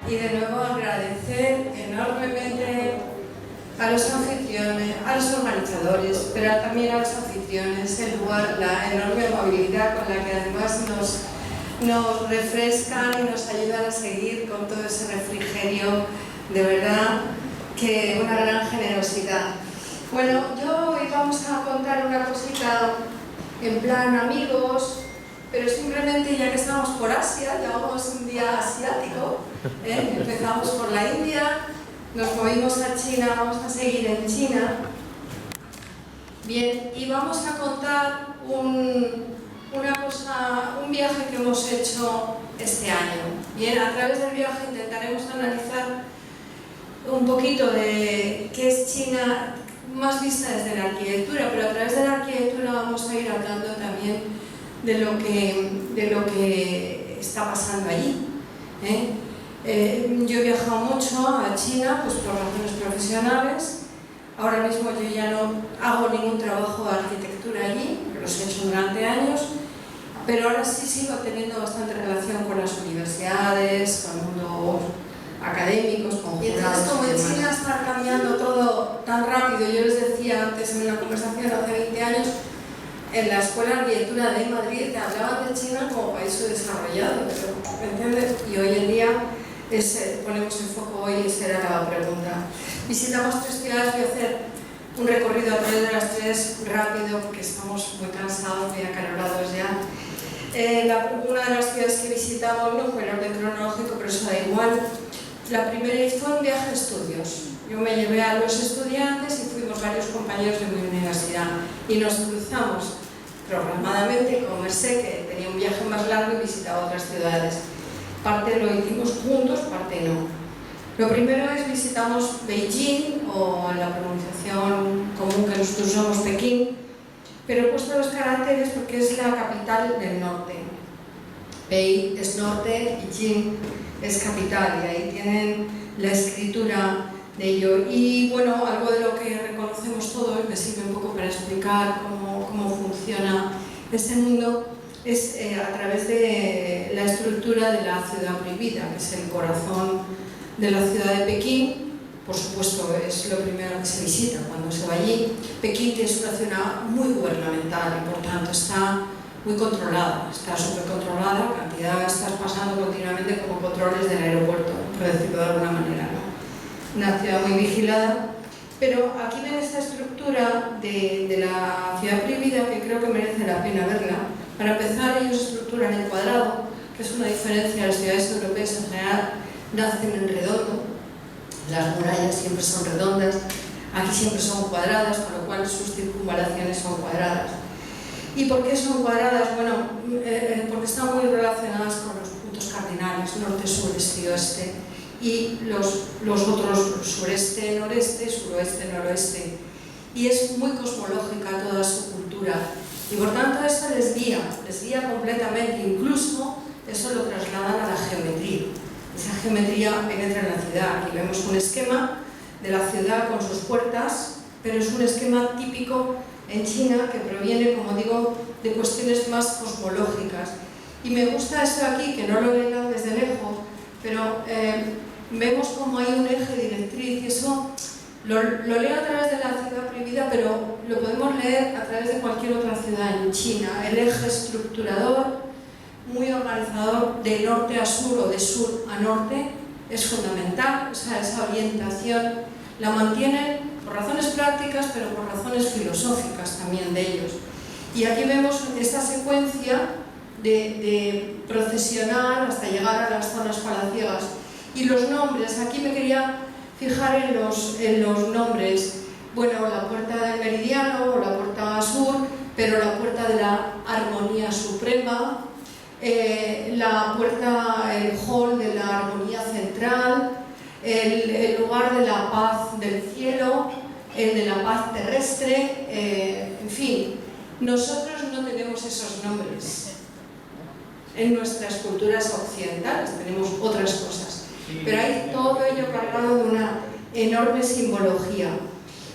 y de nuevo agradecer enormemente a los anfitriones, a los organizadores, pero también a los anfitriones, el lugar, la enorme amabilidad con la que además nos refrescan y nos ayudan a seguir con todo ese refrigerio, de verdad que una gran generosidad. Bueno, hoy vamos a contar una cosita en plan amigos, pero simplemente ya que estamos por Asia, llevamos un día asiático, empezamos por la India, nos movimos a China, vamos a seguir en China. Bien, y vamos a contar un viaje que hemos hecho este año. Bien, a través del viaje intentaremos analizar un poquito de qué es China, más vista desde la arquitectura, pero a través de la arquitectura vamos a ir hablando también de lo que está pasando allí. Yo he viajado mucho a China pues por razones profesionales. Ahora mismo yo ya no hago ningún trabajo de arquitectura allí, los he hecho durante años, pero ahora sí sigo teniendo bastante relación con las universidades, con mundos académicos, con jurados. Y entonces, como en China está cambiando todo tan rápido, yo les decía antes en una conversación hace 20 años, en la Escuela de Arquitectura de Madrid te hablaban de China como país subdesarrollado, ¿me entiendes? Y hoy en día ponemos el foco hoy, esa era la pregunta. Visitamos 3 ciudades, voy a hacer un recorrido a través de las 3 rápido porque estamos muy cansados, muy acalorados ya. Una de las ciudades que visitamos no fue el orden cronológico, pero eso da igual. La primera fue un viaje de estudios. Yo me llevé a los estudiantes y fuimos varios compañeros de mi universidad y nos cruzamos programadamente con Mercé, que tenía un viaje más largo y visitaba otras ciudades. Parte lo hicimos juntos, parte no. Lo primero es visitamos Beijing, o la pronunciación común que nosotros usamos Pekín, pero he puesto los caracteres porque es la capital del norte. Bei es norte y Jing es capital, y ahí tienen la escritura de ello. Y bueno, algo de lo que reconocemos todos, me sirve un poco para explicar cómo funciona este mundo, es a través de la estructura de la ciudad prohibida, que es el corazón de la ciudad de Pekín. Por supuesto, es lo primero que se visita cuando se va allí. Pekín es una ciudad muy gubernamental y por tanto está muy controlada, está súper controlada, cantidad estás pasando continuamente como controles del aeropuerto, por decirlo de alguna manera, ¿no? Una ciudad muy vigilada, pero aquí ven esta estructura de la ciudad prohibida que creo que merece la pena verla. Para empezar, ellos estructuran en cuadrado, que es una diferencia a las ciudades europeas en general, nacen en redondo, las murallas siempre son redondas, aquí siempre son cuadradas, con lo cual sus circunvalaciones son cuadradas. ¿Y por qué son cuadradas? Bueno, porque están muy relacionadas con los puntos cardinales, norte, sur, este y oeste, y los otros sureste, noreste, suroeste, noroeste. Y es muy cosmológica toda su cultura. Y por tanto esto les guía completamente, incluso eso lo trasladan a la geometría. Esa geometría penetra en la ciudad. Aquí vemos un esquema de la ciudad con sus puertas, pero es un esquema típico en China que proviene, como digo, de cuestiones más cosmológicas. Y me gusta esto aquí, que no lo veo desde lejos, pero vemos como hay un eje directriz y eso lo leo a través de la ciudad prohibida, pero lo podemos leer a través de cualquier otra ciudad en China. El eje estructurador, muy organizador, de norte a sur o de sur a norte, es fundamental. O sea, esa orientación la mantienen por razones prácticas, pero por razones filosóficas también de ellos. Y aquí vemos esta secuencia de procesionar hasta llegar a las zonas palaciegas. Y los nombres, aquí me quería fijar en los nombres. Bueno, la puerta del meridiano o la puerta sur, pero la puerta de la armonía suprema, la puerta, el hall de la armonía central, el lugar de la paz del cielo, el de la paz terrestre, en fin, nosotros no tenemos esos nombres. En nuestras culturas occidentales tenemos otras cosas, pero hay todo ello cargado de una enorme simbología.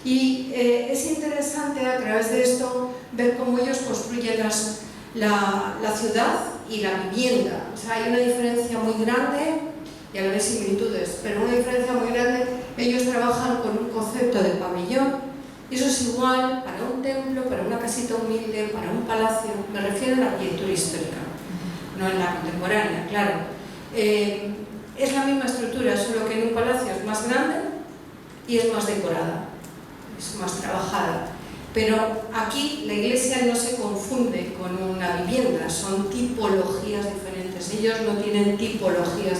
Y es interesante a través de esto ver cómo ellos construyen la ciudad y la vivienda. O sea, hay una diferencia muy grande y a la vez similitudes, pero una diferencia muy grande. Ellos trabajan con un concepto de pabellón, y eso es igual para un templo, para una casita humilde, para un palacio. Me refiero a la arquitectura histórica, no en la contemporánea, claro. Es la misma estructura, solo que en un palacio es más grande y es más decorada, es más trabajada. Pero aquí la iglesia no se confunde con una vivienda, son tipologías diferentes. Ellos no tienen tipologías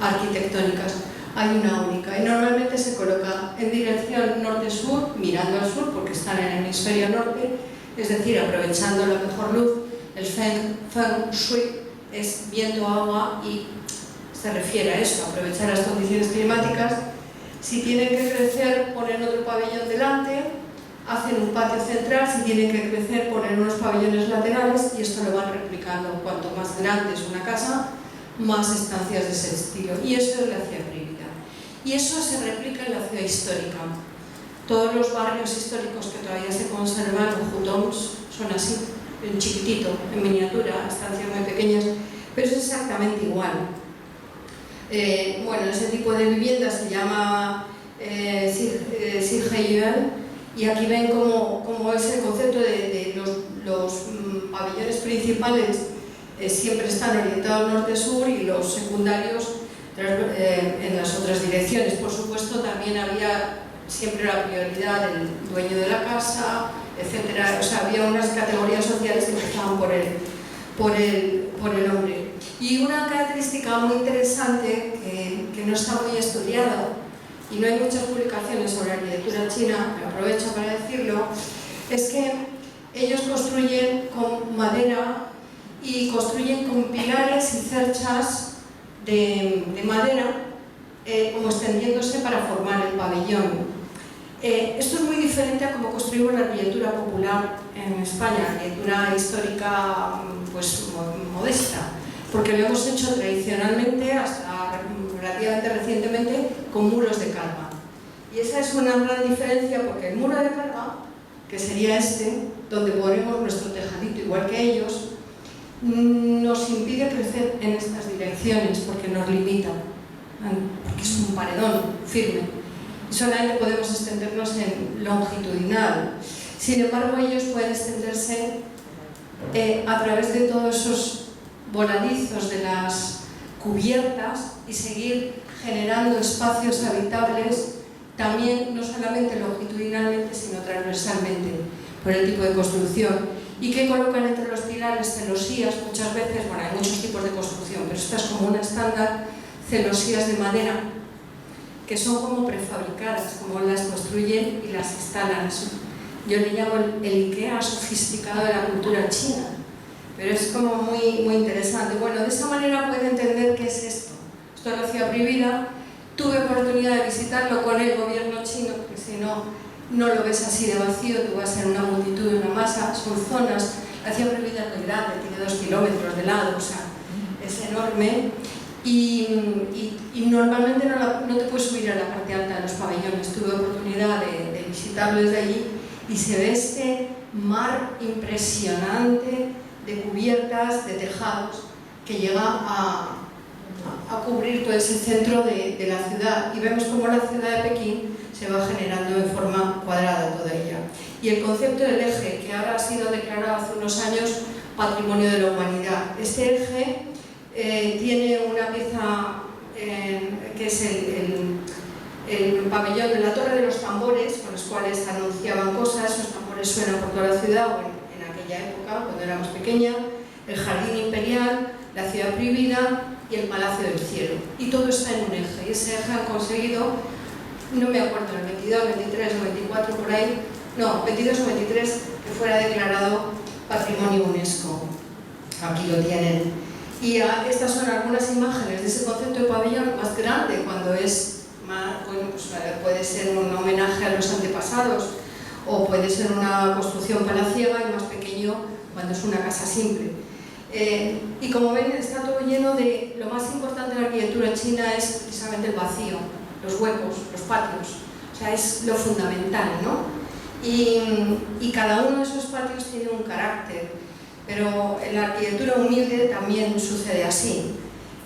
arquitectónicas, hay una única. Y normalmente se coloca en dirección norte-sur, mirando al sur, porque están en el hemisferio norte, es decir, aprovechando la mejor luz. El Feng Shui es viento, agua y se refiere a eso, a aprovechar las condiciones climáticas. Si tienen que crecer, ponen otro pabellón delante, hacen un patio central. Si tienen que crecer, ponen unos pabellones laterales, y esto lo van replicando. Cuanto más grande es una casa, más estancias de ese estilo. Y eso es la ciudad prohibida. Y eso se replica en la ciudad histórica. Todos los barrios históricos que todavía se conservan, los hutongs, son así, en chiquitito, en miniatura, estancias muy pequeñas, pero es exactamente igual. Bueno, ese tipo de vivienda se llama Sirheyuan, y aquí ven cómo es el concepto de los pabellones principales siempre están orientados norte-sur y los secundarios en las otras direcciones. Por supuesto, también había siempre la prioridad del dueño de la casa, etcétera. O sea, había unas categorías sociales que empezaban por el hombre. Y una característica muy interesante que no está muy estudiada, y no hay muchas publicaciones sobre arquitectura china, pero aprovecho para decirlo, es que ellos construyen con madera y construyen con pilares y cerchas de madera, como extendiéndose para formar el pabellón. Esto es muy diferente a cómo construimos la arquitectura popular en España, arquitectura histórica pues modesta, porque lo hemos hecho tradicionalmente hasta relativamente recientemente con muros de carga. Y esa es una gran diferencia, porque el muro de carga, que sería este, donde ponemos nuestro tejadito igual que ellos, nos impide crecer en estas direcciones porque nos limita, porque es un paredón firme. Solamente podemos extendernos en longitudinal. Sin embargo, ellos pueden extenderse a través de todos esos voladizos de las cubiertas y seguir generando espacios habitables, también no solamente longitudinalmente, sino transversalmente, por el tipo de construcción. ¿Y qué colocan entre los pilares? Celosías, muchas veces. Bueno, hay muchos tipos de construcción, pero esta es como una estándar, celosías de madera, que son como prefabricadas, como las construyen y las instalan. Yo le llamo el IKEA sofisticado de la cultura china, pero es como muy interesante. Bueno, de esa manera puede entender qué es esto. Esto es la ciudad prohibida. Tuve oportunidad de visitarlo con el gobierno chino, porque si no lo ves así de vacío, tú vas en una multitud, una masa, son zonas. La ciudad prohibida es muy grande, tiene 2 kilómetros de lado, o sea, es enorme. Y normalmente no te puedes subir a la parte alta de los pabellones. Tuve oportunidad de visitarlo desde allí y se ve este mar impresionante de cubiertas, de tejados, que llega a cubrir todo ese centro de la ciudad. Y vemos cómo la ciudad de Pekín se va generando en forma cuadrada toda ella. Y el concepto del eje, que ahora ha sido declarado hace unos años Patrimonio de la Humanidad. Este eje tiene una pieza que es el pabellón de la Torre de los Tambores, con los cuales anunciaban cosas. Los tambores suenan por toda la ciudad, o en aquella época, cuando era más pequeña, el Jardín Imperial, la ciudad prohibida y el Palacio del Cielo. Y todo está en un eje, y ese eje han conseguido, no me acuerdo, el 22, 23 o 24 por ahí, no, 22 o 23, que fuera declarado Patrimonio UNESCO. Aquí lo tienen. Y estas son algunas imágenes de ese concepto de pabellón más grande, cuando es más, bueno, pues puede ser un homenaje a los antepasados, o puede ser una construcción palaciega, y más pequeño cuando es una casa simple. Y como ven, está todo lleno de... Lo más importante de la arquitectura china es precisamente el vacío, los huecos, los patios. O sea, es lo fundamental, ¿no? Y cada uno de esos patios tiene un carácter, pero en la arquitectura humilde también sucede así.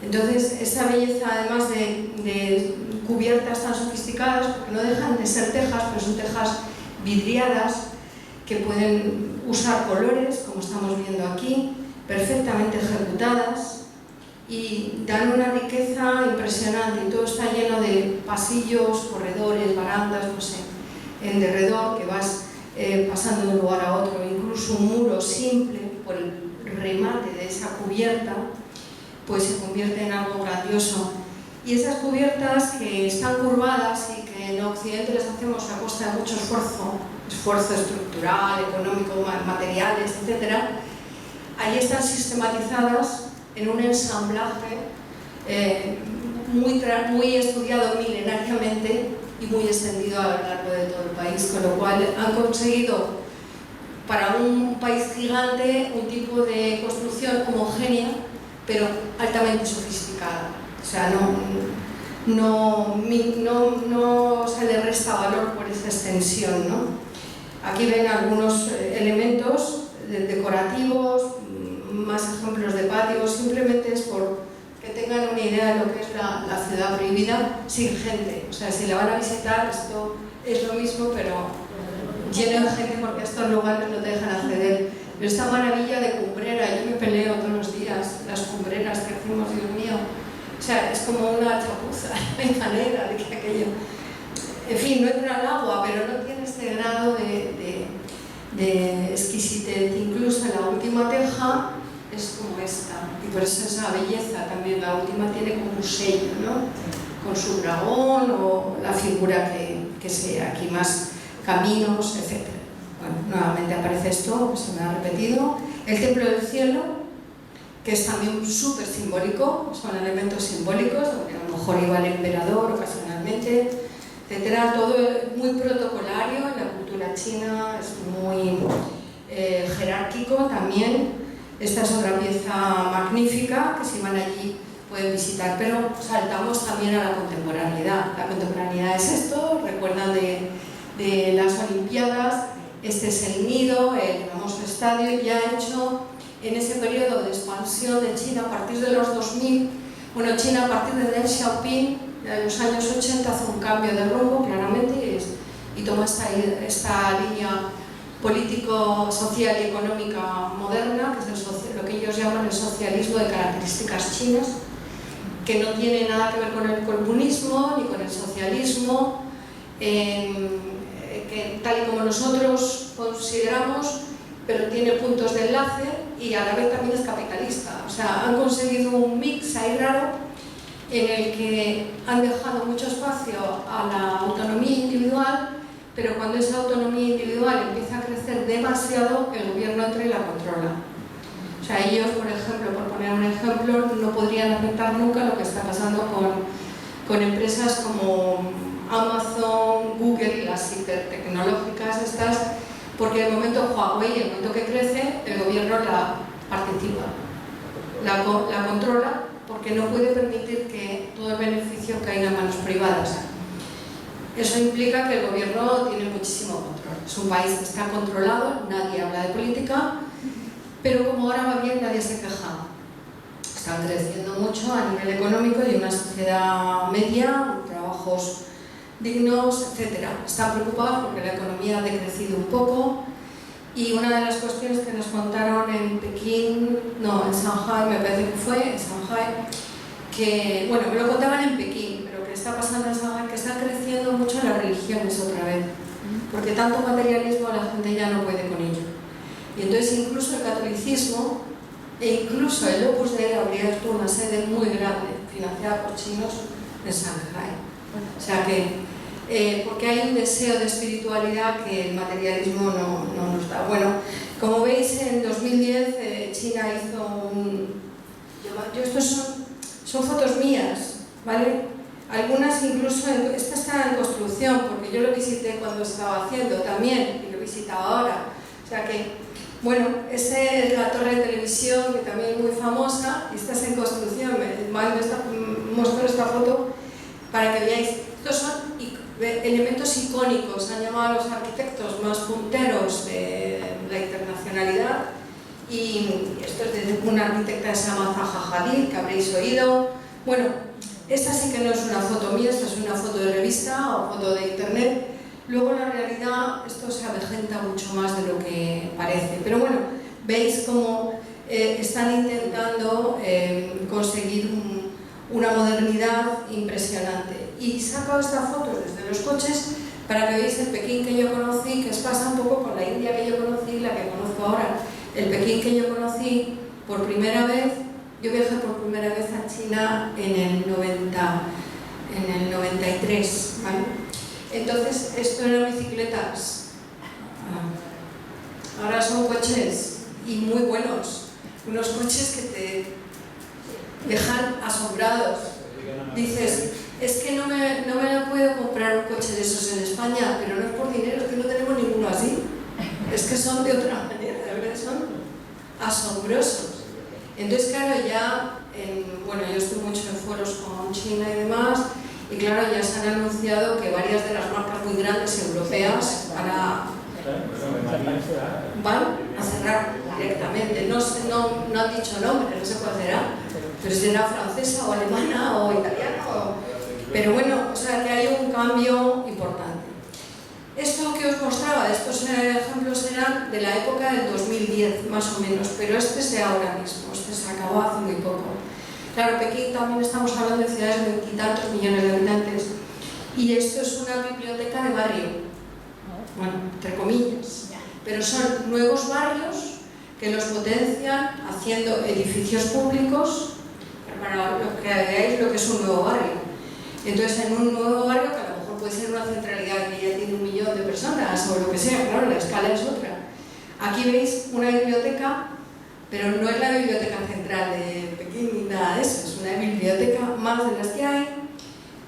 Entonces, esta belleza, además de cubiertas tan sofisticadas, porque no dejan de ser tejas, pero son tejas vidriadas que pueden usar colores, como estamos viendo aquí, perfectamente ejecutadas y dan una riqueza impresionante. Y todo está lleno de pasillos, corredores, barandas, no sé, en derredor que vas pasando de un lugar a otro. Incluso un muro simple, por el remate de esa cubierta, pues se convierte en algo grandioso. Y esas cubiertas que están curvadas y que en Occidente les hacemos a costa de mucho esfuerzo estructural, económico, materiales, etc., ahí están sistematizadas en un ensamblaje muy estudiado milenariamente y muy extendido a lo largo de todo el país, con lo cual han conseguido para un país gigante un tipo de construcción homogénea pero altamente sofisticada. O sea, no se le resta valor por esa extensión, ¿no? Aquí ven algunos elementos decorativos, más ejemplos de patios, simplemente es por que tengan una idea de lo que es la ciudad prohibida sin gente. O sea, si la van a visitar, esto es lo mismo, pero lleno de gente porque a estos lugares no te dejan acceder. Pero esta maravilla de cumbrera, yo me peleo todos los días, las cumbreras que hacemos, Dios mío. O sea, es como una chapuza, hay manera de que aquello... En fin, no entra al agua, pero no tiene este grado de exquisitez. Incluso la última teja es como esta, y por eso esa belleza también. La última tiene como un sello, ¿no? Con su dragón o la figura que sea, aquí más caminos, etc. Bueno, nuevamente aparece esto, se me ha repetido. El templo del cielo, que es también súper simbólico, son elementos simbólicos, donde a lo mejor iba el emperador ocasionalmente, etcétera. Todo muy protocolario, en la cultura china es muy jerárquico también. Esta es otra pieza magnífica que si van allí pueden visitar, pero saltamos también a la contemporaneidad. La contemporaneidad es esto, recuerdan de las Olimpiadas. Este es el nido, el famoso estadio, ya hecho en ese periodo de expansión de China a partir de los 2000. Bueno, China a partir de Deng Xiaoping, en los años 80, hace un cambio de rumbo, claramente, y toma esta línea político, social y económica moderna, que es lo que ellos llaman el socialismo de características chinas, que no tiene nada que ver con el comunismo ni con el socialismo, que tal y como nosotros consideramos, pero tiene puntos de enlace y a la vez también es capitalista. O sea, han conseguido un mix ahí raro en el que han dejado mucho espacio a la autonomía individual, pero cuando esa autonomía individual empieza a crecer demasiado, el gobierno entra y la controla. O sea, ellos, por ejemplo, por poner un ejemplo, no podrían aceptar nunca lo que está pasando con empresas como Amazon, Google, las hipertecnológicas estas, porque en el momento Huawei, el momento que crece, el gobierno la participa, la controla, porque no puede permitir que todo el beneficio caiga en manos privadas. Eso implica que el gobierno tiene muchísimo control. Es un país que está controlado, nadie habla de política, pero como ahora va bien, nadie se queja. Están creciendo mucho a nivel económico y una sociedad media, trabajos dignos, etc. Están preocupados porque la economía ha decrecido un poco, y una de las cuestiones que nos contaron en Pekín, no, en Shanghai, me parece que fue, en Shanghai, que, bueno, me lo contaban en Pekín, pero que está pasando en Shanghai, que están creciendo mucho las religiones otra vez, porque tanto materialismo la gente ya no puede con ello. Y entonces incluso el catolicismo e incluso el Opus Dei habría abierto una sede muy grande, financiada por chinos, en Shanghai. O sea que, porque hay un deseo de espiritualidad que el materialismo no nos da. Bueno, como veis, en 2010 China hizo un... Estos son fotos mías, ¿vale? Algunas incluso, esta está en construcción, porque yo lo visité cuando estaba haciendo también, y lo visitaba ahora. O sea que, bueno, esa es la torre de televisión, que también es muy famosa, y esta es en construcción. Muestro esta foto para que veáis. Estos son elementos icónicos, han llamado a los arquitectos más punteros de la internacionalidad, y esto es de una arquitecta que se llama Zaha Hadid, que habréis oído. Bueno, esta sí que no es una foto mía, esta es una foto de revista o foto de internet. Luego en la realidad esto se avejenta mucho más de lo que parece. Pero bueno, veis cómo están intentando conseguir una modernidad impresionante. Y saco esta foto desde los coches para que veáis el Pekín que yo conocí, que pasa un poco con la India que yo conocí, la que conozco ahora. El Pekín que yo conocí por primera vez, yo viajé por primera vez a China en el 93, ¿vale? Entonces, esto eran bicicletas, ahora son coches y muy buenos, unos coches que te dejan asombrados. Dices, es que no me puedo comprar un coche de esos en España, pero no es por dinero, es que no tenemos ninguno así. Es que son de otra manera, de verdad son asombrosos. Entonces, claro, ya, bueno, yo estoy mucho en foros con China y demás, y claro, ya se han anunciado que varias de las marcas muy grandes europeas van a cerrar directamente. No han dicho nombre, no sé cuál será, pero será francesa o alemana o italiana. Pero bueno, o sea que hay un cambio importante. Esto que os mostraba, estos ejemplos eran de la época del 2010, más o menos, pero este es de ahora mismo, este se acabó hace muy poco. Claro, Pekín también estamos hablando de ciudades de 20 y tantos millones de habitantes, y esto es una biblioteca de barrio, bueno, entre comillas, pero son nuevos barrios que los potencian haciendo edificios públicos para que veáis lo que es un nuevo barrio. Entonces, en un nuevo barrio, que a lo mejor puede ser una centralidad que ya tiene 1 millón de personas o lo que sea, claro, la escala es otra. Aquí veis una biblioteca, pero no es la biblioteca central de Pekín ni nada de eso, es una biblioteca más de las que hay.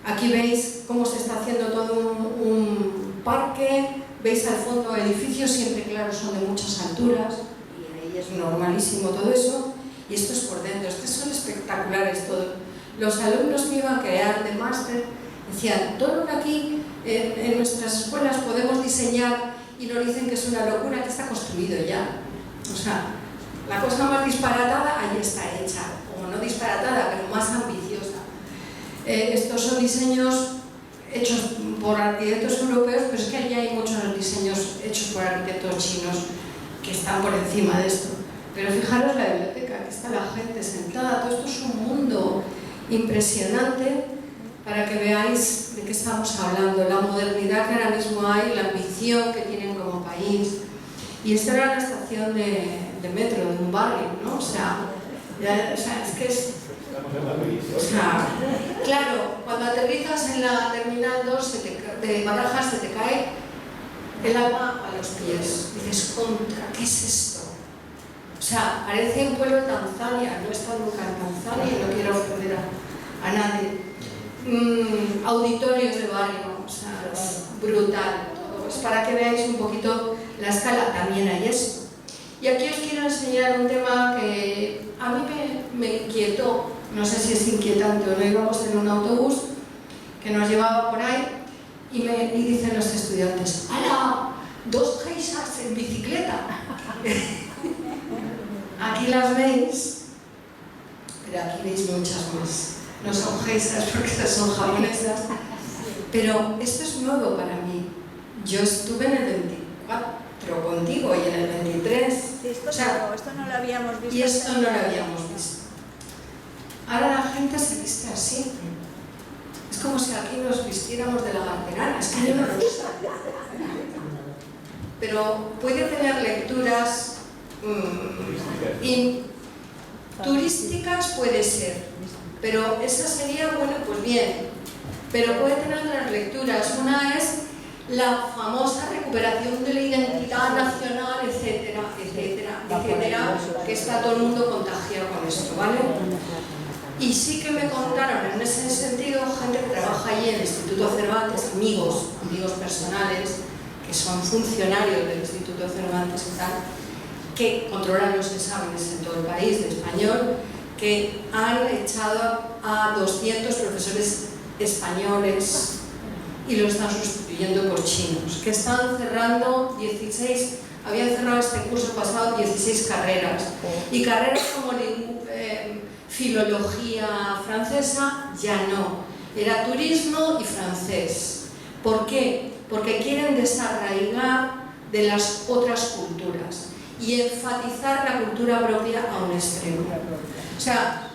Aquí veis cómo se está haciendo todo un parque, veis al fondo edificios, siempre claro son de muchas alturas, y ahí es normalísimo todo eso, y esto es por dentro, estos son espectaculares todos. Los alumnos que iban a crear de máster decían, todo lo que aquí en nuestras escuelas podemos diseñar y nos dicen que es una locura, que está construido ya. O sea, la cosa más disparatada ahí está hecha, o no disparatada, pero más ambiciosa. Estos son diseños hechos por arquitectos europeos, pero es que allí hay muchos diseños hechos por arquitectos chinos que están por encima de esto. Pero fijaros la biblioteca, aquí está la gente sentada, todo esto es un mundo impresionante para que veáis de qué estamos hablando, la modernidad que ahora mismo hay, la ambición que tienen como país. Y esta era la estación de metro de un barrio, ¿no? O sea, es que es... O sea, claro, cuando aterrizas en la Terminal 2 de Barajas se te cae el agua a los pies. Dices, contra, ¿qué es esto? O sea, parece un pueblo de Tanzania, no he estado nunca en Tanzania y no quiero ofender a nadie. Auditorios de barrio, o sea, es brutal. Pues para que veáis un poquito la escala, también hay esto. Y aquí os quiero enseñar un tema que a mí me inquietó, no sé si es inquietante o no. Íbamos en un autobús que nos llevaba por ahí y dicen los estudiantes, ¡hala! 2 geishas en bicicleta. Aquí las veis, pero aquí veis muchas más. No son geishas porque son japonesas, pero esto es nuevo para mí. Yo estuve en el 24 contigo y en el 23. Sí, esto no lo habíamos visto. Y esto no lo habíamos visto. Ahora la gente se viste así. Es como si aquí nos vistiéramos de la lagarterana. Es que yo no lo sé. Pero puede tener lecturas turísticas, puede ser. Pero esa sería, bueno, pues bien. Pero puede tener otras lecturas. Una es la famosa recuperación de la identidad nacional, etcétera, etcétera, etcétera, que está todo el mundo contagiado con esto, ¿vale? Y sí que me contaron en ese sentido gente que trabaja allí en el Instituto Cervantes, amigos personales, que son funcionarios del Instituto Cervantes y tal, que controlan los exámenes en todo el país de español, que han echado a 200 profesores españoles y lo están sustituyendo por chinos, que están cerrando 16 habían cerrado este curso pasado 16 carreras. Y carreras como filología francesa, ya no. Era turismo y francés. ¿Por qué? Porque quieren desarraigar de las otras culturas y enfatizar la cultura propia a un extremo. O sea,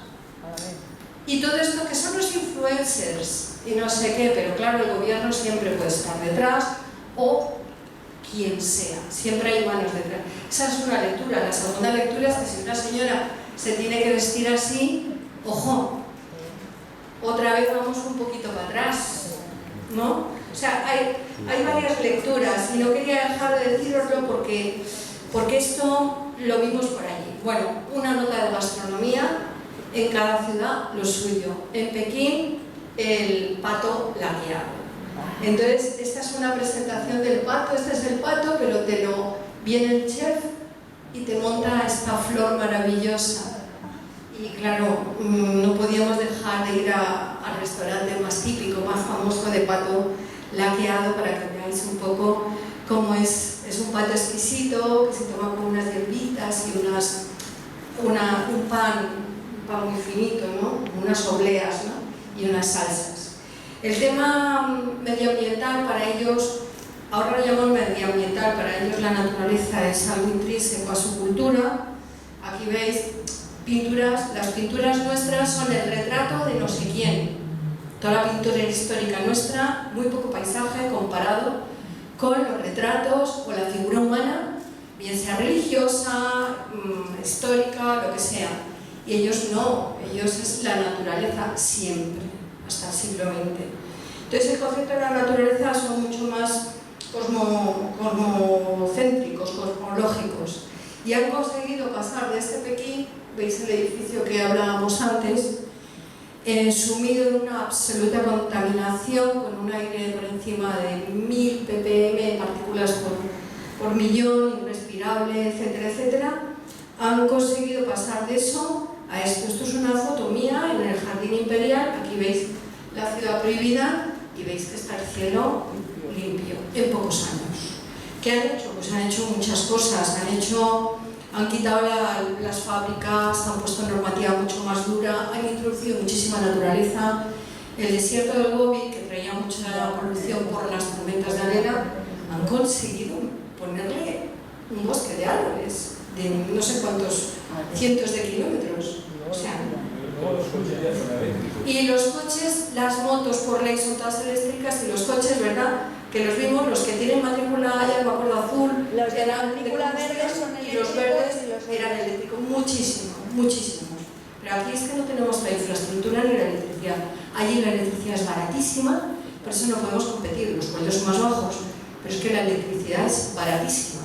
y todo esto que son los influencers y no sé qué, pero claro, el gobierno siempre puede estar detrás o quien sea, siempre hay manos detrás. Esa es una lectura. La segunda lectura es que si una señora se tiene que vestir así, ojo, otra vez vamos un poquito para atrás, ¿no? O sea, hay varias lecturas y no quería dejar de deciroslo porque esto lo vimos por allí. Bueno, una nota de gastronomía, en cada ciudad lo suyo. En Pekín, el pato laqueado. Entonces, esta es una presentación del pato, este es el pato, pero viene el chef y te monta esta flor maravillosa. Y claro, no podíamos dejar de ir al restaurante más típico, más famoso de pato laqueado para que veáis un poco cómo es un pato exquisito que se toma con unas hierbitas y un pan muy finito, ¿no? Unas obleas, ¿no? Y unas salsas. El tema medioambiental para ellos, ahora lo llaman medioambiental, para ellos la naturaleza es algo intrínseco a su cultura. Aquí veis pinturas, las pinturas nuestras son el retrato de no sé quién. Toda la pintura histórica nuestra, muy poco paisaje comparado con los retratos o la figura humana, bien sea religiosa, histórica, lo que sea. Y ellos no, ellos es la naturaleza siempre, hasta el siglo XX. Entonces el concepto de la naturaleza son mucho más cosmocéntricos, cosmológicos. Y han conseguido pasar de este Pekín, veis el edificio que hablábamos antes, sumido en una absoluta contaminación, con un aire por encima de 1000 ppm, partículas por millón, irrespirable, etcétera, etcétera. Han conseguido pasar de eso a esto. Esto es una foto mía en el Jardín Imperial. Aquí veis la ciudad prohibida y veis que está el cielo limpio en pocos años. ¿Qué han hecho? Pues han hecho muchas cosas. Han quitado las fábricas, han puesto normativa mucho más dura, han introducido muchísima naturaleza. El desierto del Gobi, que traía mucha polución por las tormentas de arena, han conseguido ponerle un bosque de árboles de no sé cuántos cientos de kilómetros. O sea, y los coches, las motos por ley son todas eléctricas, y los coches, ¿verdad? Que los vimos, los que tienen matrícula, ya me acuerdo, azul, los de eran matrícula verde son y los verdes eran eléctricos. eléctricos, muchísimos. Pero aquí es que no tenemos la infraestructura ni la electricidad. Allí la electricidad es baratísima, por eso no podemos competir, los sueldos son más bajos, pero es que la electricidad es baratísima.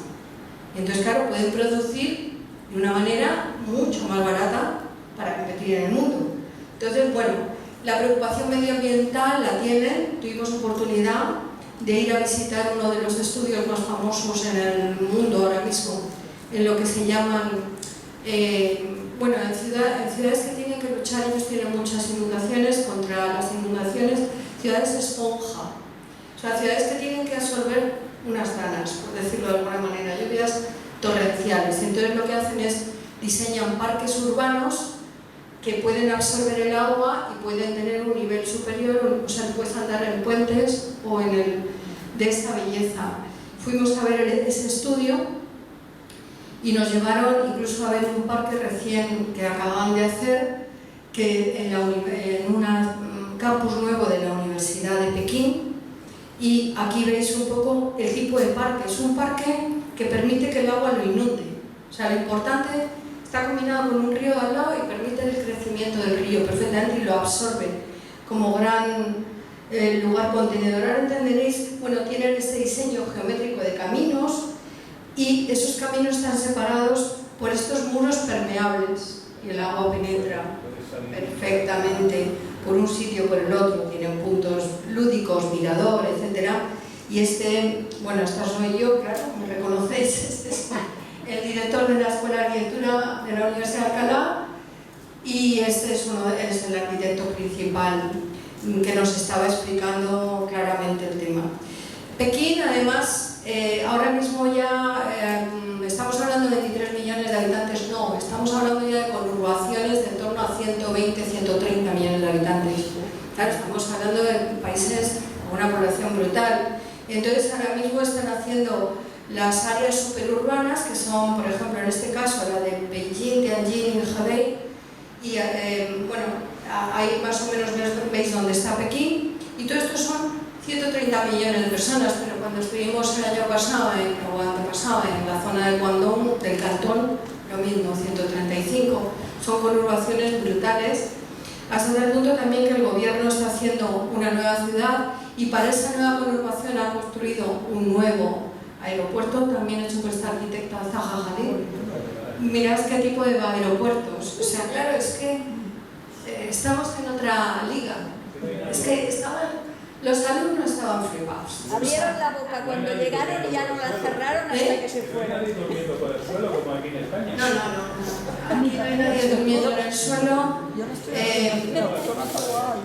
Y entonces, claro, pueden producir de una manera mucho más barata para competir en el mundo. Entonces, bueno, la preocupación medioambiental la tienen. Tuvimos oportunidad de ir a visitar uno de los estudios más famosos en el mundo ahora mismo, en lo que se llaman, bueno, en ciudades que tienen que luchar, ellos tienen muchas inundaciones, contra las inundaciones, ciudades esponja, o sea, ciudades que tienen que absorber unas ganas, por decirlo de alguna manera, lluvias torrenciales. Entonces lo que hacen es diseñan parques urbanos que pueden absorber el agua y pueden tener un nivel superior, o sea, puedes andar en puentes o de esta belleza. Fuimos a ver ese estudio y nos llevaron incluso a ver un parque recién que acaban de hacer, que en un campus nuevo de la Universidad de Pekín. Y aquí veis un poco el tipo de parque. Es un parque que permite que el agua lo inunde. O sea, lo importante está combinado con un río al lado y permite el crecimiento del río perfectamente y lo absorbe como gran lugar contenedor. Ahora entenderéis, bueno, tienen este diseño geométrico de caminos y esos caminos están separados por estos muros permeables y el agua penetra perfectamente por un sitio o por el otro. Tienen puntos lúdicos, mirador, etc. Y bueno, esta soy yo, claro, me reconocéis, este es el director de la Escuela de Arquitectura de la Universidad de Alcalá, y este es el arquitecto principal que nos estaba explicando claramente el tema. Pekín, además, ahora mismo ya 120, 130 millones de habitantes. Claro, estamos hablando de países con una población brutal. Entonces ahora mismo están haciendo las áreas superurbanas, que son, por ejemplo, en este caso la de Beijing, Tianjin y Hebei, y bueno, ahí más o menos veis dónde está Pekín, y todo esto son 130 millones de personas, pero cuando estuvimos el año pasado o antepasado en la zona de Guangdong, del Cantón, lo mismo, 135, son conurbaciones brutales, hasta tal punto también que el gobierno está haciendo una nueva ciudad y para esa nueva conurbación ha construido un nuevo aeropuerto, también hecho por esta arquitecta Zaha Hadid. Mirad qué tipo de aeropuertos, o sea, claro, es que estamos en otra liga, es que los alumnos estaban flipados. Abrieron la boca cuando llegaron y ya no la cerraron hasta que se fueron. ¿Nadie durmiendo por el suelo como aquí en España? No. Aquí no hay nadie durmiendo en el suelo.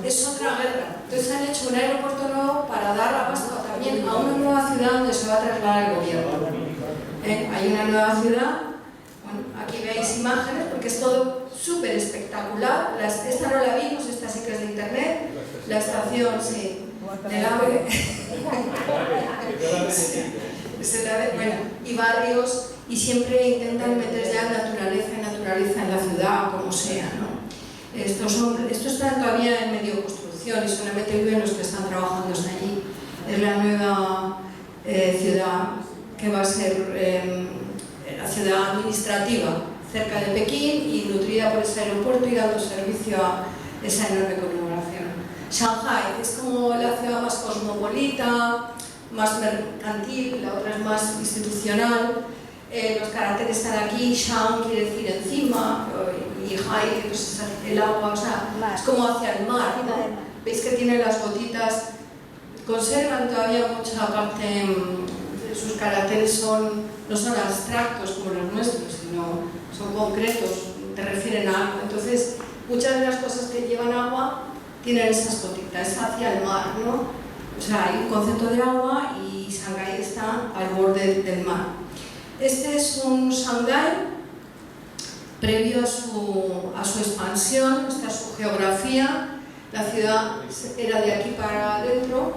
Es otra guerra. Entonces han hecho un aeropuerto nuevo para dar abasto también a una nueva ciudad donde se va a trasladar el gobierno. Hay una nueva ciudad. Bueno, aquí veis imágenes porque es todo súper espectacular. Esta no la vimos, esta sí que es de internet. La estación, sí. Del AVE. Bueno, y barrios, y siempre intentan meter ya naturaleza en la ciudad, como sea, ¿no? Esto está todavía en medio de construcción y solamente viven los que están trabajando allí. Es la nueva ciudad que va a ser la ciudad administrativa, cerca de Pekín y nutrida por ese aeropuerto y dando servicio a esa enorme conurbación. Shanghai es como la ciudad más cosmopolita, más mercantil, la otra es más institucional. Los caracteres están aquí, Shang quiere decir encima, y Hai, que es el agua, o sea, es como hacia el mar, ¿no? Veis que tiene las gotitas, conservan todavía mucha parte, sus caracteres no son abstractos como los nuestros, sino son concretos, te refieren a algo. Entonces, muchas de las cosas que llevan agua tienen esas gotitas, es hacia el mar, ¿no? O sea, hay un concepto de agua y Shanghái está al borde del mar. Este es un Shanghái previo a su expansión, esta es su geografía. La ciudad era de aquí para adentro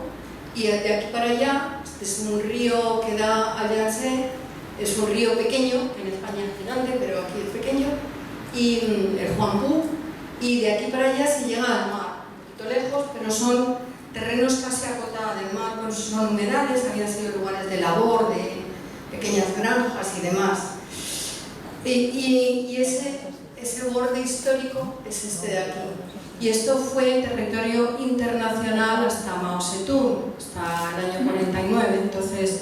y de aquí para allá. Este es un río que da al Yangtze, es un río pequeño, en España es gigante, pero aquí es pequeño, y el Huangpu, y de aquí para allá se llega al mar. Lejos, pero son terrenos casi a cota del mar, pues son humedales, habían sido lugares de labor, de pequeñas granjas y demás. Y ese borde histórico es este de aquí. Y esto fue territorio internacional hasta Mao Zedong, hasta el año 49. Entonces,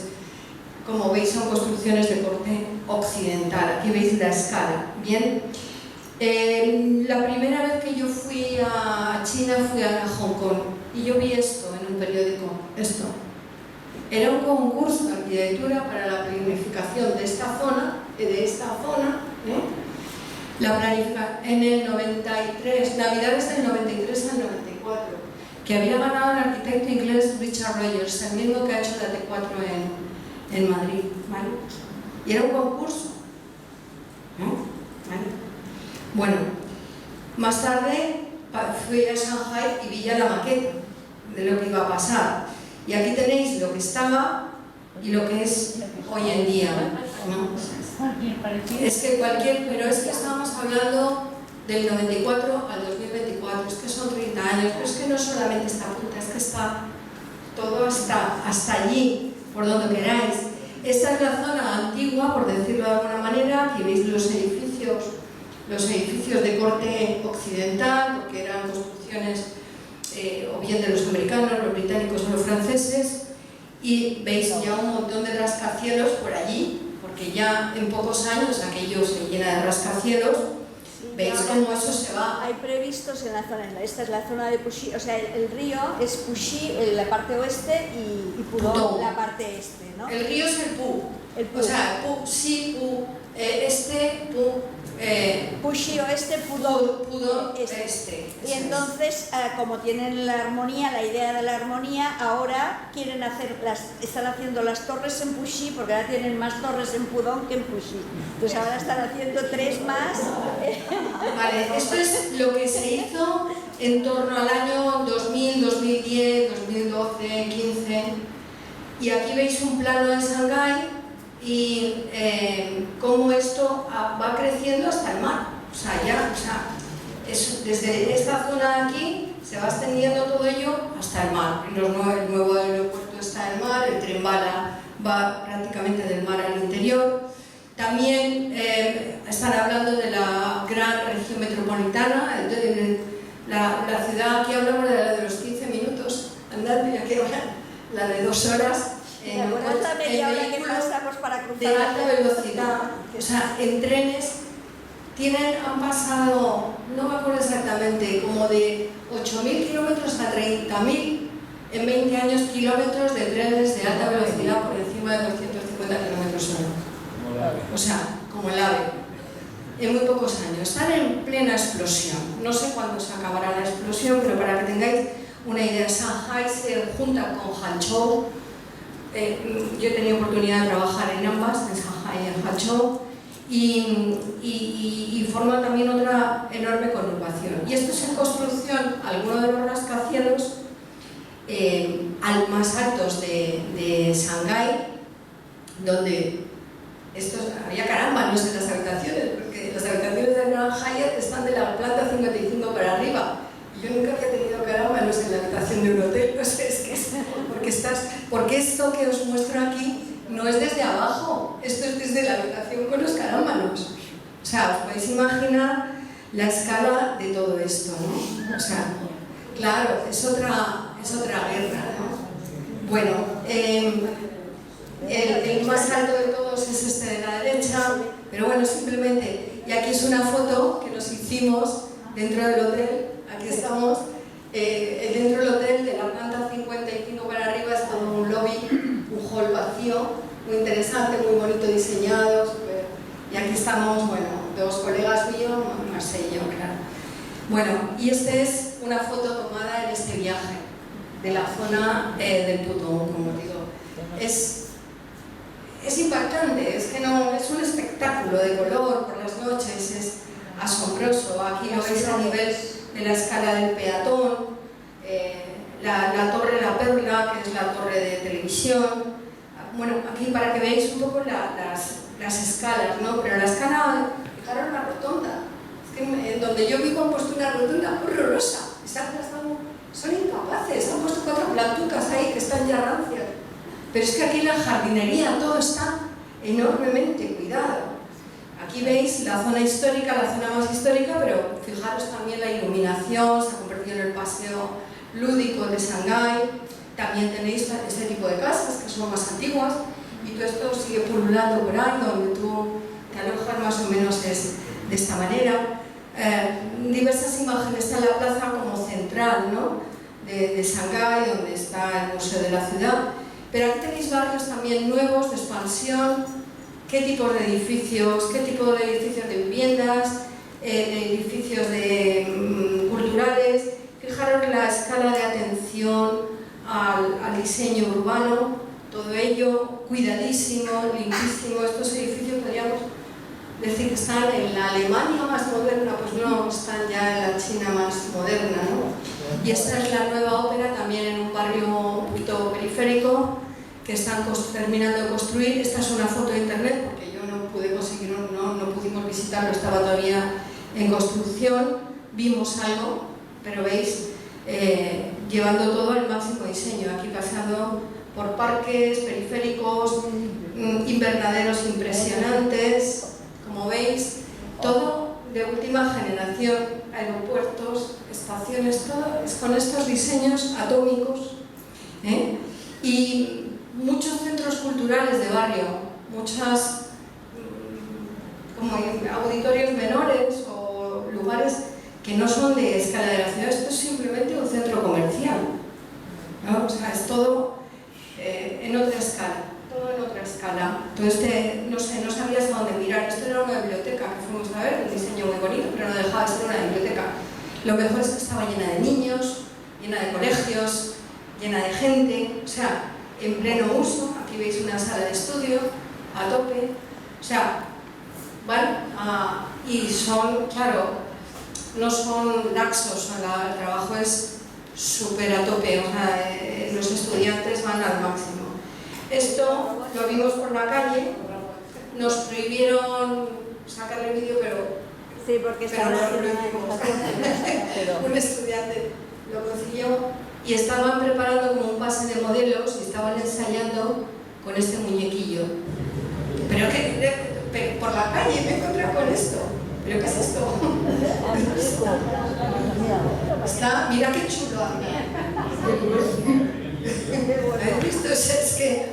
como veis, son construcciones de corte occidental. Aquí veis la escala. Bien. La primera vez que yo fui a China fui a Hong Kong y yo vi esto en un periódico, esto. Era un concurso de arquitectura para la planificación de esta zona, en el 93, Navidades del 93 al 94, que había ganado el arquitecto inglés Richard Rogers, el mismo que ha hecho la T4 en Madrid, ¿vale? Y era un concurso, ¿no? ¿Vale? Bueno, más tarde fui a Shanghái y vi ya la maqueta de lo que iba a pasar. Y aquí tenéis lo que estaba y lo que es hoy en día, ¿no? Es que pero es que estamos hablando del 94 al 2024, es que son 30 años, pero es que no solamente esta punta, es que está todo hasta allí, por donde queráis. Esta es la zona antigua, por decirlo de alguna manera, aquí veis los edificios de corte occidental, porque eran construcciones o bien de los americanos, los británicos o los franceses, y veis ya un montón de rascacielos por allí, porque ya en pocos años aquello se llena de rascacielos. ¿Veis cómo eso se va? Hay previstos en la zona, esta es la zona de Puxi, o sea, el río es Puxi en la parte oeste y Pudong la parte este, ¿no? El río es el Pu. O sea, Puxi, Pu, Pu. Puxi oeste, Pudong este. Y entonces, como tienen la armonía, la idea de la armonía, ahora quieren están haciendo las torres en Puxi, porque ahora tienen más torres en Pudong que en Puxi. Entonces ahora están haciendo 3 más Vale, esto es lo que se hizo en torno al año 2000, 2010, 2012, 2015. Y aquí veis un plano de Shanghái y cómo esto va creciendo hasta el mar. O sea, desde esta zona de aquí se va extendiendo todo ello hasta el mar. El nuevo aeropuerto está en el mar, el tren bala va prácticamente del mar al interior. También están hablando de la gran región metropolitana, la ciudad, aquí hablamos de la de los 15 minutos, andando, ya que la de 2 horas. En la media hora que pasamos para cruzar de alta velocidad, o sea, en trenes han pasado, no me acuerdo exactamente, como de 8.000 kilómetros a 30.000 en 20 años kilómetros de trenes de alta velocidad por encima de 250 kilómetros hora. O sea, como el AVE. En muy pocos años. Están en plena explosión. No sé cuándo se acabará la explosión, pero para que tengáis una idea, Shanghái se junta con Hangzhou. Yo he tenido oportunidad de trabajar en ambas, en Shanghái y en Hangzhou, y forman también otra enorme conurbación. Y esto es en construcción, algunos de los rascacielos más altos de Shanghái, donde había carámbanos en las habitaciones, porque las habitaciones de Grand Hyatt están de la planta 55 para arriba. Yo nunca había tenido carámbanos en la habitación de un hotel, no sé, porque esto que os muestro aquí no es desde abajo, esto es desde la habitación con los carámbanos. O sea, os podéis imaginar la escala de todo esto, ¿no? O sea, claro, es otra guerra, ¿no? Bueno, el más alto de todos es este de la derecha, pero bueno, simplemente, y aquí es una foto que nos hicimos dentro del hotel, aquí estamos, dentro del hotel de la planta 55 para arriba es todo un lobby, un hall vacío, muy interesante, muy bonito diseñado, super. Y aquí estamos, bueno, 2 colegas míos, Marcel y yo, claro. Bueno, y esta es una foto tomada en este viaje de la zona del Pudong, como digo. Es impactante, es que no, es un espectáculo de color por las noches, es asombroso. Aquí lo veis a nivel de la escala del peatón, la torre La Perla, que es la torre de televisión. Bueno, aquí para que veáis un poco las escalas, ¿no? Pero la escala, fijaros la rotonda. Es que en donde yo vivo han puesto una rotonda horrorosa. Son incapaces, han puesto 4 plantucas ahí que están ya rancias. Pero es que aquí la jardinería, todo está enormemente cuidado. Aquí veis la zona histórica, la zona más histórica, pero fijaros también la iluminación, se ha convertido en el paseo lúdico de Shanghái. También tenéis este tipo de casas que son más antiguas y todo esto sigue pululando por ahí, donde tú te alojas más o menos es de esta manera. Diversas imágenes, está la plaza como central, ¿no? de Shanghái, donde está el Museo de la Ciudad. Pero aquí tenéis barrios también nuevos, de expansión, qué tipo de edificios de viviendas, de edificios culturales. Fijaros la escala de atención al diseño urbano, todo ello cuidadísimo, limpísimo. Estos edificios podríamos decir que están en la Alemania más moderna, pues no, están ya en la China más moderna, ¿no? Y esta es la nueva ópera, también en un barrio un poquito periférico, que están terminando de construir. Esta es una foto de internet, porque yo no pude conseguir, no pudimos visitarlo, estaba todavía en construcción. Vimos algo, pero veis, llevando todo al máximo diseño, aquí pasando por parques, periféricos, invernaderos impresionantes, como veis, todo de última generación, aeropuertos, estaciones, todo es con estos diseños atómicos, y muchos centros culturales de barrio, muchas como auditorios menores o lugares que no son de escala de la ciudad. Esto es simplemente un centro comercial, ¿no? O sea, es todo en otra escala, todo en otra escala. Entonces, no sé, no sabías a dónde mirar. Esto era una biblioteca que fuimos a ver, un diseño muy bonito, pero no dejaba de ser una biblioteca. Lo mejor es que estaba llena de niños, llena de colegios, llena de gente, o sea, en pleno uso. Aquí veis una sala de estudio a tope, o sea, van y son, claro, no son laxos, el trabajo es súper a tope, o sea, los estudiantes van al máximo. Esto lo vimos por la calle, nos prohibieron sacarle vídeo, pero Sí, porque estaban haciendo una pero un estudiante lo consiguió y estaban preparando como un pase de modelos y estaban ensayando con este muñequillo. Pero que por la calle me encontré con esto. ¿Pero qué es esto? Mira qué chulo. ¿Habéis visto? Es que,